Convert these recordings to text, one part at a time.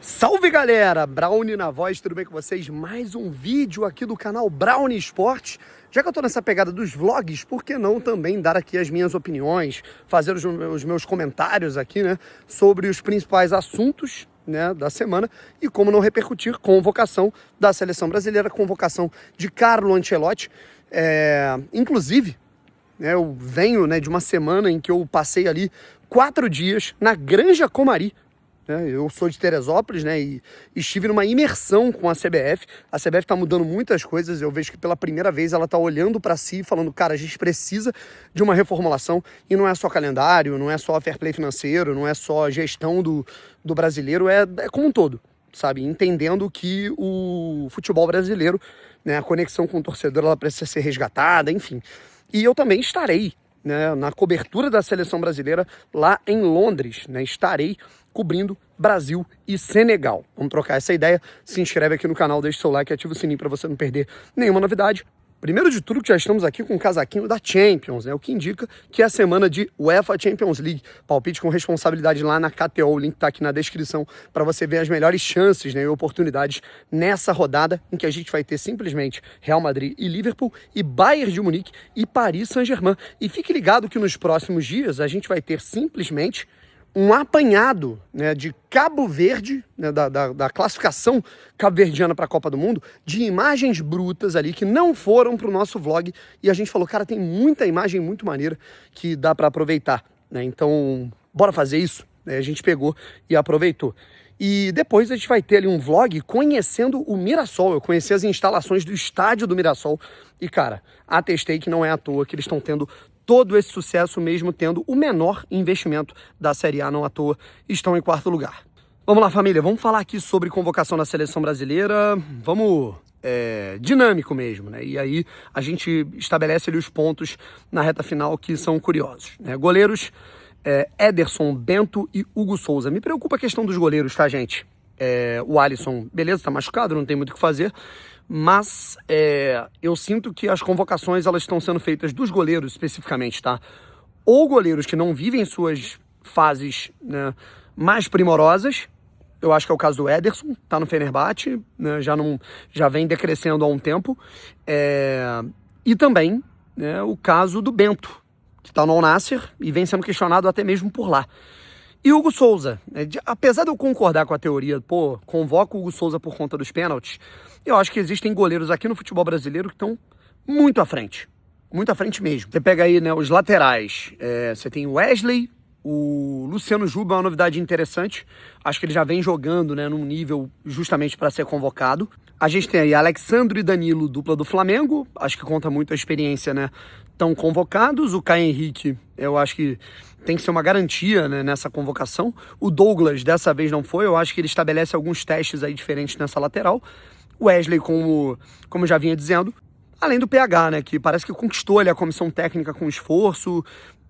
Salve galera, Brownie na voz, tudo bem com vocês? Mais um vídeo aqui do canal Brownie Esportes. Já que eu tô nessa pegada dos vlogs, por que não também dar aqui as minhas opiniões, fazer os meus comentários aqui, né, sobre os principais assuntos, né, da semana e como não repercutir convocação da seleção brasileira, convocação de Carlo Ancelotti. Inclusive, né, eu venho, né, de uma semana em que eu passei ali 4 dias na Granja Comari. Eu sou de Teresópolis, né, e estive numa imersão com a CBF. A CBF está mudando muitas coisas. Eu vejo que pela primeira vez ela está olhando para si e falando, cara, a gente precisa de uma reformulação. E não é só calendário, não é só fair play financeiro, não é só gestão do brasileiro, é como um todo, sabe? Entendendo que o futebol brasileiro, né, a conexão com o torcedor, ela precisa ser resgatada, enfim. E eu também estarei, né, na cobertura da seleção brasileira lá em Londres, né, estarei cobrindo Brasil e Senegal. Vamos trocar essa ideia. Se inscreve aqui no canal, deixa o seu like e ativa o sininho para você não perder nenhuma novidade. Primeiro de tudo, que já estamos aqui com o casaquinho da Champions, né? O que indica que é a semana de UEFA Champions League. Palpite com responsabilidade lá na KTO, o link tá aqui na descrição para você ver as melhores chances, né, e oportunidades nessa rodada em que a gente vai ter simplesmente Real Madrid e Liverpool e Bayern de Munique e Paris Saint-Germain. E fique ligado que nos próximos dias a gente vai ter simplesmente um apanhado, né, de Cabo Verde, né, da classificação cabo-verdiana para a Copa do Mundo, de imagens brutas ali que não foram para o nosso vlog. E a gente falou, cara, tem muita imagem muito maneira que dá para aproveitar, né? Então, bora fazer isso? A gente pegou e aproveitou. E depois a gente vai ter ali um vlog conhecendo o Mirassol. Eu conheci as instalações do estádio do Mirassol e, cara, atestei que não é à toa que eles estão tendo todo esse sucesso, mesmo tendo o menor investimento da Série A, não à toa, estão em 4º lugar. Vamos lá, família, vamos falar aqui sobre convocação da seleção brasileira, vamos dinâmico mesmo, né? E aí a gente estabelece ali os pontos na reta final que são curiosos, né? Goleiros, Ederson, Bento e Hugo Souza. Me preocupa a questão dos goleiros, tá, gente? O Alisson, beleza, tá machucado, não tem muito o que fazer, mas eu sinto que as convocações elas estão sendo feitas dos goleiros especificamente, tá? Ou goleiros que não vivem suas fases, né, mais primorosas. Eu acho que é o caso do Ederson, tá no Fenerbahçe, né, já vem decrescendo há um tempo. E também, né, o caso do Bento, que tá no Al Nassr e vem sendo questionado até mesmo por lá. E Hugo Souza, apesar de eu concordar com a teoria, convoca o Hugo Souza por conta dos pênaltis, eu acho que existem goleiros aqui no futebol brasileiro que estão muito à frente mesmo. Você pega aí, né, os laterais, você tem o Wesley, o Luciano Juba é uma novidade interessante, acho que ele já vem jogando, né, num nível justamente para ser convocado. A gente tem aí Alexandre e Danilo, dupla do Flamengo, acho que conta muito a experiência, né, estão convocados. O Caio Henrique, eu acho que tem que ser uma garantia, né, nessa convocação. O Douglas, dessa vez não foi, eu acho que ele estabelece alguns testes aí diferentes nessa lateral. O Wesley, como eu já vinha dizendo, além do PH, né, que parece que conquistou ali a comissão técnica com esforço,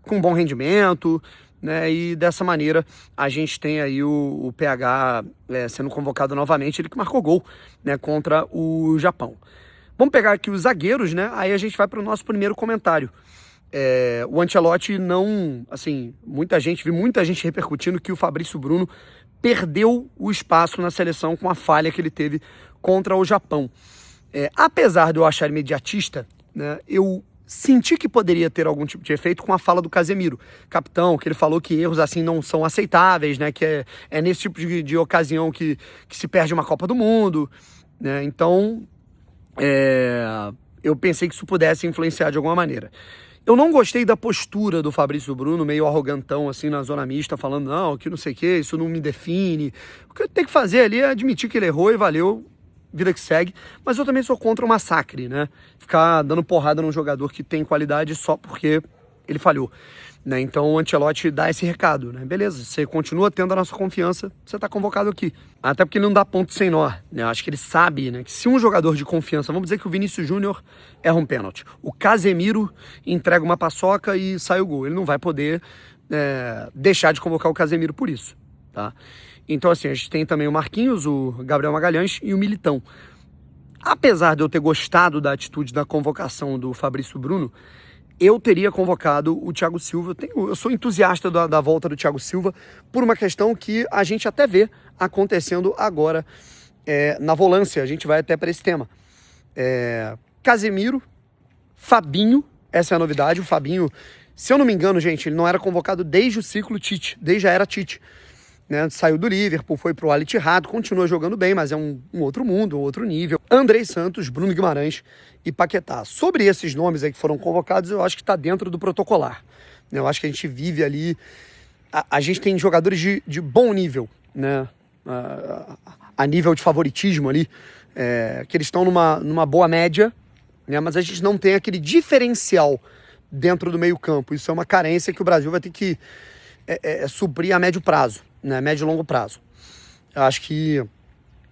com bom rendimento, né, e dessa maneira a gente tem aí o PH sendo convocado novamente, ele que marcou gol, né, contra o Japão. Vamos pegar aqui os zagueiros, né, aí a gente vai para o nosso primeiro comentário. O Ancelotti não, assim, vi muita gente repercutindo que o Fabrício Bruno perdeu o espaço na seleção com a falha que ele teve contra o Japão. Apesar de eu achar imediatista, né, eu senti que poderia ter algum tipo de efeito com a fala do Casemiro, capitão, que ele falou que erros assim não são aceitáveis, né, que é nesse tipo de ocasião que se perde uma Copa do Mundo, né, então eu pensei que isso pudesse influenciar de alguma maneira. Eu não gostei da postura do Fabrício Bruno, meio arrogantão, assim, na zona mista, falando, não, que não sei o que, isso não me define. O que eu tenho que fazer ali é admitir que ele errou e valeu, vida que segue. Mas eu também sou contra o massacre, né? Ficar dando porrada num jogador que tem qualidade só porque ele falhou, né? Então o Ancelotti dá esse recado, né? Beleza, você continua tendo a nossa confiança, você tá convocado aqui. Até porque ele não dá ponto sem nó, né? Eu acho que ele sabe, né, que se um jogador de confiança, vamos dizer que o Vinícius Júnior erra um pênalti, o Casemiro entrega uma paçoca e sai o gol, ele não vai poder deixar de convocar o Casemiro por isso, tá? Então assim, a gente tem também o Marquinhos, o Gabriel Magalhães e o Militão. Apesar de eu ter gostado da atitude da convocação do Fabrício Bruno, eu teria convocado o Thiago Silva. Eu sou entusiasta da volta do Thiago Silva por uma questão que a gente até vê acontecendo agora na volância. A gente vai até para esse tema. Casemiro, Fabinho, essa é a novidade. O Fabinho, se eu não me engano, gente, ele não era convocado desde o ciclo Tite, desde a era Tite. Né? Saiu do Liverpool, foi pro Al Ittihad, continua jogando bem, mas é um outro mundo, um outro nível. Andrei Santos, Bruno Guimarães e Paquetá. Sobre esses nomes aí que foram convocados, eu acho que está dentro do protocolar. Né? Eu acho que a gente vive ali... A gente tem jogadores de bom nível, né? A nível de favoritismo ali, que eles estão numa boa média, né? Mas a gente não tem aquele diferencial dentro do meio campo. Isso é uma carência que o Brasil vai ter que suprir a médio prazo, né? Médio e longo prazo. Eu acho que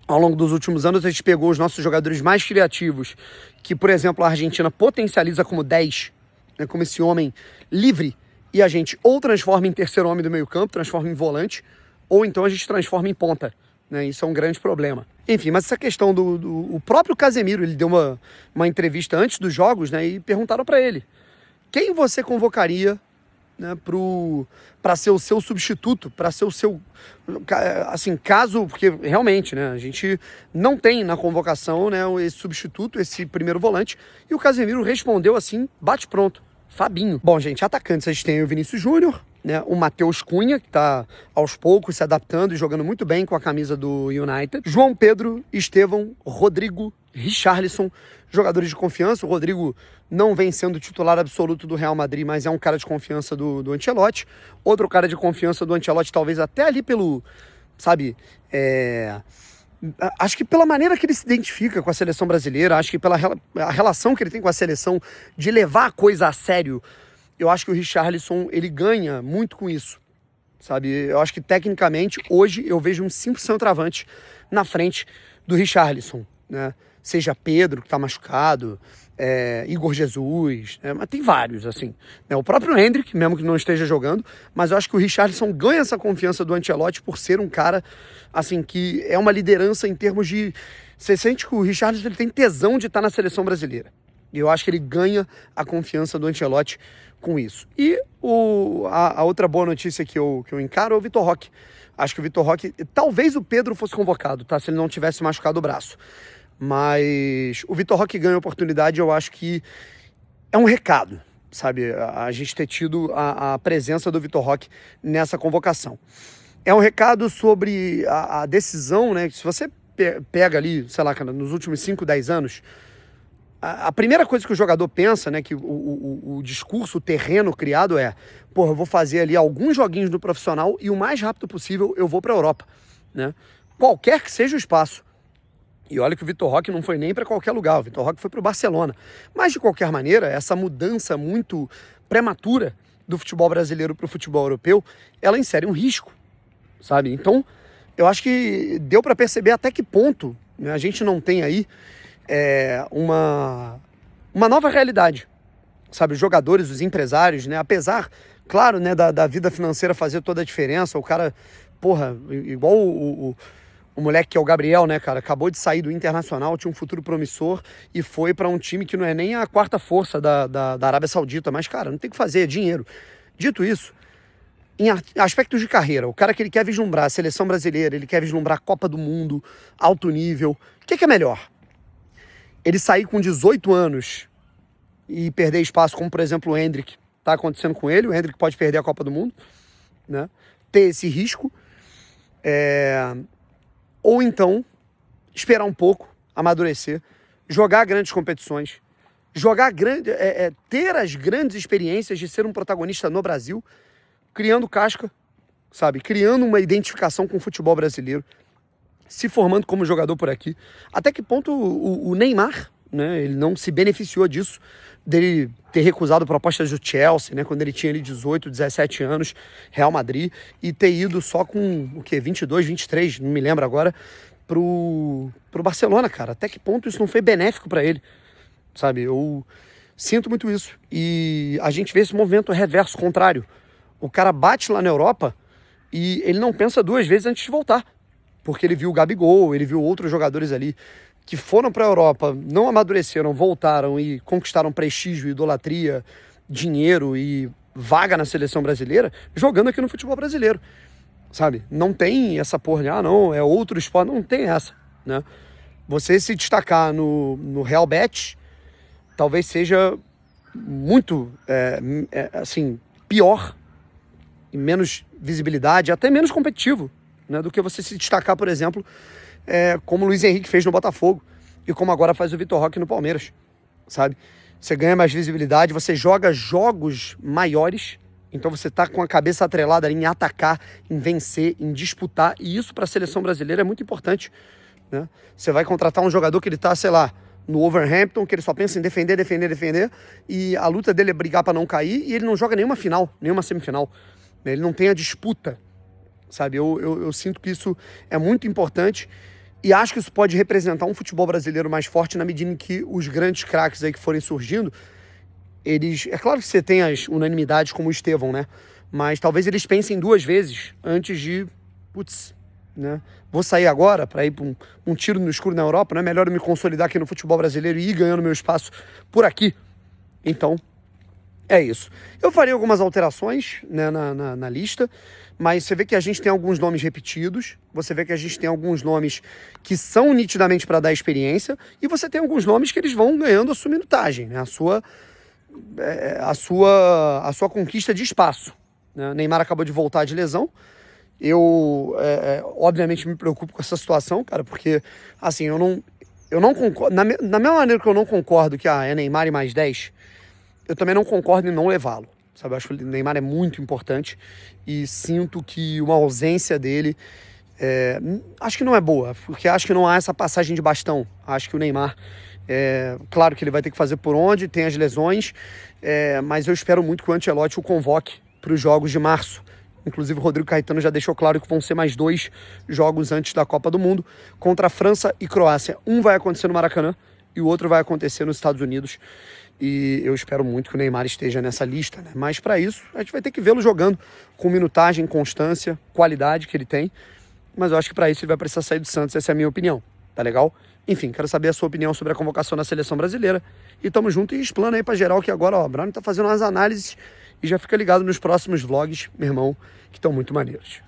ao longo dos últimos anos a gente pegou os nossos jogadores mais criativos, que, por exemplo, a Argentina potencializa como 10, né? Como esse homem livre, e a gente ou transforma em terceiro homem do meio campo, transforma em volante, ou então a gente transforma em ponta. Né? Isso é um grande problema. Enfim, mas essa questão o próprio Casemiro, ele deu uma entrevista antes dos jogos, né? E perguntaram para ele: quem você convocaria, né, para ser o seu substituto, para ser o seu, assim, caso, porque realmente, né, a gente não tem na convocação, né, esse substituto, esse primeiro volante, e o Casemiro respondeu assim, bate pronto: Fabinho. Bom, gente, atacantes, a gente tem o Vinícius Júnior, né, o Matheus Cunha, que está aos poucos se adaptando e jogando muito bem com a camisa do United, João Pedro, Estevão, Rodrigo, Richarlison, jogadores de confiança. O Rodrigo não vem sendo titular absoluto do Real Madrid, mas é um cara de confiança do Ancelotti. Outro cara de confiança do Ancelotti, talvez até ali pelo, sabe, acho que pela maneira que ele se identifica com a seleção brasileira, acho que pela a relação que ele tem com a seleção, de levar a coisa a sério, eu acho que o Richarlison, ele ganha muito com isso, sabe? Eu acho que tecnicamente, hoje, eu vejo um 5 centroavante na frente do Richarlison, né? Seja Pedro, que tá machucado, Igor Jesus, mas tem vários, assim. Né? O próprio Endrick, mesmo que não esteja jogando, mas eu acho que o Richarlison ganha essa confiança do Ancelotti por ser um cara, assim, que é uma liderança em termos de... Você sente que o Richarlison, ele tem tesão de estar na seleção brasileira. E eu acho que ele ganha a confiança do Ancelotti com isso. E a outra boa notícia que eu encaro é o Vitor Roque. Acho que o Vitor Roque... Talvez o Pedro fosse convocado, tá? Se ele não tivesse machucado o braço. Mas o Vitor Roque ganha a oportunidade, eu acho que é um recado, sabe? A gente ter tido a presença do Vitor Roque nessa convocação. É um recado sobre a decisão, né? Se você pega ali, sei lá, nos últimos 5, 10 anos, a primeira coisa que o jogador pensa, né? Que o discurso, o terreno criado porra, eu vou fazer ali alguns joguinhos no profissional e o mais rápido possível eu vou para a Europa, né? Qualquer que seja o espaço. E olha que o Vitor Roque não foi nem para qualquer lugar, o Vitor Roque foi para o Barcelona. Mas, de qualquer maneira, essa mudança muito prematura do futebol brasileiro para o futebol europeu, ela insere um risco, sabe? Então, eu acho que deu para perceber até que ponto, né, a gente não tem aí uma nova realidade, sabe? Os jogadores, os empresários, né? Apesar, claro, né, da vida financeira fazer toda a diferença, o cara, porra, igual o moleque que é o Gabriel, né, cara, acabou de sair do Internacional, tinha um futuro promissor e foi para um time que não é nem a quarta força da Arábia Saudita, mas, cara, não tem o que fazer, é dinheiro. Dito isso, em aspectos de carreira, o cara que ele quer vislumbrar a seleção brasileira, ele quer vislumbrar a Copa do Mundo, alto nível, o que é melhor? Ele sair com 18 anos e perder espaço, como, por exemplo, o Endrick, tá acontecendo com ele, o Endrick pode perder a Copa do Mundo, né, ter esse risco, ou então esperar um pouco, amadurecer, jogar grandes competições, ter as grandes experiências de ser um protagonista no Brasil, criando casca, sabe? Criando uma identificação com o futebol brasileiro, se formando como jogador por aqui. Até que ponto o Neymar, né, ele não se beneficiou disso, dele ter recusado propostas do Chelsea, né, quando ele tinha ali 18, 17 anos, Real Madrid, e ter ido só com, 22, 23, não me lembro agora, pro Barcelona, cara. Até que ponto isso não foi benéfico para ele, sabe? Eu sinto muito isso. E a gente vê esse movimento reverso, contrário. O cara bate lá na Europa e ele não pensa duas vezes antes de voltar, porque ele viu o Gabigol, ele viu outros jogadores ali que foram para a Europa, não amadureceram, voltaram e conquistaram prestígio, idolatria dinheiro e vaga na seleção brasileira jogando aqui no futebol brasileiro, sabe? Não tem essa porra de, não, é outro esporte, não tem essa, né? Você se destacar no Real Betis talvez seja muito, assim, pior e menos visibilidade, até menos competitivo, né, do que você se destacar, por exemplo, como o Luiz Henrique fez no Botafogo e como agora faz o Vitor Roque no Palmeiras, sabe? Você ganha mais visibilidade, você joga jogos maiores, então você tá com a cabeça atrelada em atacar, em vencer, em disputar, e isso para a seleção brasileira é muito importante, né? Você vai contratar um jogador que ele tá, sei lá, no Wolverhampton, que ele só pensa em defender, e a luta dele é brigar para não cair, e ele não joga nenhuma final, nenhuma semifinal, né? Ele não tem a disputa, sabe? Eu sinto que isso é muito importante e acho que isso pode representar um futebol brasileiro mais forte na medida em que os grandes craques aí que forem surgindo, eles... É claro que você tem as unanimidades como o Estevão, né? Mas talvez eles pensem duas vezes antes de... Putz, né? Vou sair agora para ir para um tiro no escuro na Europa, não é melhor eu me consolidar aqui no futebol brasileiro e ir ganhando meu espaço por aqui? Então, é isso. Eu farei algumas alterações, né, na lista, mas você vê que a gente tem alguns nomes repetidos, você vê que a gente tem alguns nomes que são nitidamente para dar experiência, e você tem alguns nomes que eles vão ganhando a sua minutagem, né, a sua conquista de espaço, né? Neymar acabou de voltar de lesão. Eu, obviamente, me preocupo com essa situação, cara, porque, assim, eu não concordo, na mesma maneira que eu não concordo que é Neymar e mais 10, eu também não concordo em não levá-lo, sabe? Eu acho que o Neymar é muito importante e sinto que uma ausência dele, acho que não é boa, porque acho que não há essa passagem de bastão. Acho que o Neymar, claro que ele vai ter que fazer por onde, tem as lesões, mas eu espero muito que o Ancelotti o convoque para os jogos de março. Inclusive o Rodrigo Caetano já deixou claro que vão ser mais 2 jogos antes da Copa do Mundo, contra a França e Croácia. Um vai acontecer no Maracanã e o outro vai acontecer nos Estados Unidos. E eu espero muito que o Neymar esteja nessa lista, né? Mas para isso, a gente vai ter que vê-lo jogando com minutagem, constância, qualidade que ele tem. Mas eu acho que para isso ele vai precisar sair do Santos, essa é a minha opinião. Tá legal? Enfim, quero saber a sua opinião sobre a convocação da seleção brasileira. E tamo junto e explana aí pra geral que agora, ó, o Brownie tá fazendo umas análises e já fica ligado nos próximos vlogs, meu irmão, que estão muito maneiros.